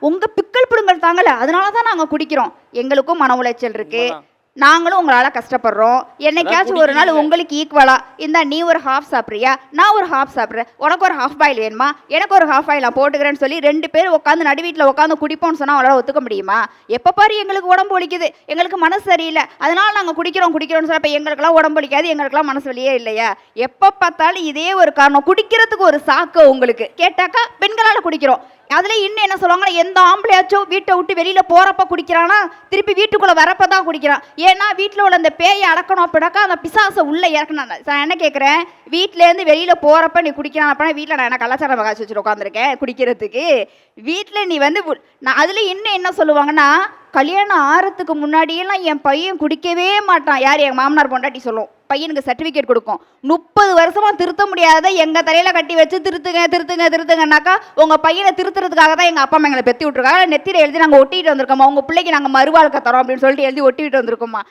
உங்க பிக்கல் பிடுங்கல் தாங்கல, அதனால தான் நாங்க குடிக்கிறோம். எங்களுக்கும் மன உளைச்சல் இருக்கு. உண்மதான். நாங்களும் உங்களால கஷ்டப்படுறோம். அதான் என்னைக்காச்சும் ஒரு நாள் குடிக்கிறீங்க. உங்களுக்கு ஈக்குவலா, இந்தா நீ ஒரு ஹாஃப் சாப்பிடுறியா? நான் ஒரு ஹாஃப் சாப்பிடுறேன். உனக்கு ஒரு ஹாஃப் பாயில் வேணுமா? எனக்கு ஒரு ஹாஃப் பாயில் நான் போட்டுக்கிறேன்னு சொல்லி 2 பேர் உட்காந்து நடு வீட்ல உட்காந்து குடிப்போம்னு சொன்னா அவங்களால ஒத்துக்க முடியுமா? எப்ப பாரு எங்களுக்கு உடம்பு வலிக்குது, எங்களுக்கு மனசு சரியில்ல, அதனால நாங்க குடிக்கிறோம்னு சொன்னா, அப்ப எங்களுக்கெல்லாம் உடம்பு வலிக்காது, எங்களுக்கெல்லாம் மனசு வலியே இல்லையா? எப்ப பார்த்தாலும் இதே ஒரு காரணம். குடிக்கிறதுக்கு ஒரு சாக்கு உங்களுக்கு. கேட்டாக்கா பெண்களால குடிக்கிறோம். அதுல இன்னும் என்ன சொல்லுவாங்கன்னா, எந்த ஆம்பளையாச்சும் வீட்டை விட்டு வெளியில போறப்ப குடிக்கிறானா, திருப்பி வீட்டுக்குள்ள வரப்ப தான் குடிக்கிறான். ஏன்னா வீட்டில் உள்ள அந்த பேயை அடக்கணும் அப்படின்னாக்கா அந்த பிசாசை உள்ள இறக்கணும். நான் என்ன கேட்குறேன், வீட்டிலேருந்து வெளியில போறப்ப நீ குடிக்கிறான் அப்படின்னா, வீட்டில் நான் என்ன கலாச்சாரம் காய்ச்சி வச்சுட்டு உட்காந்துருக்கேன் குடிக்கிறதுக்கு? வீட்டில் நீ வந்து நான் அதுல இன்னும் என்ன சொல்லுவாங்கன்னா, கல்யாணம் ஆறதுக்கு முன்னாடியெல்லாம் என் பையன் குடிக்கவே மாட்டான். யார்? என் மாமனார் பொண்டாட்டி சொல்லும். பையனுக்கு சர்டிஃபிகேட் கொடுக்கும். 30 வருஷமா திருத்த முடியாத எங்க தலையில கட்டி வச்சு திருத்துங்கன்னாக்கா, உங்க பையனை திருத்துறதுக்காக தான் எங்க அப்பா அம்மா எங்களை பெத்தி விட்டுருக்காங்க. நெத்தியில எழுதி நாங்க ஒட்டிட்டு வந்திருக்கோமா, உங்க பிள்ளைக்கு நாங்க மறுவாழ்க்கை தரோம் அப்படின்னு சொல்லிட்டு எழுதி ஒட்டிட்டு வந்திருக்கோமா.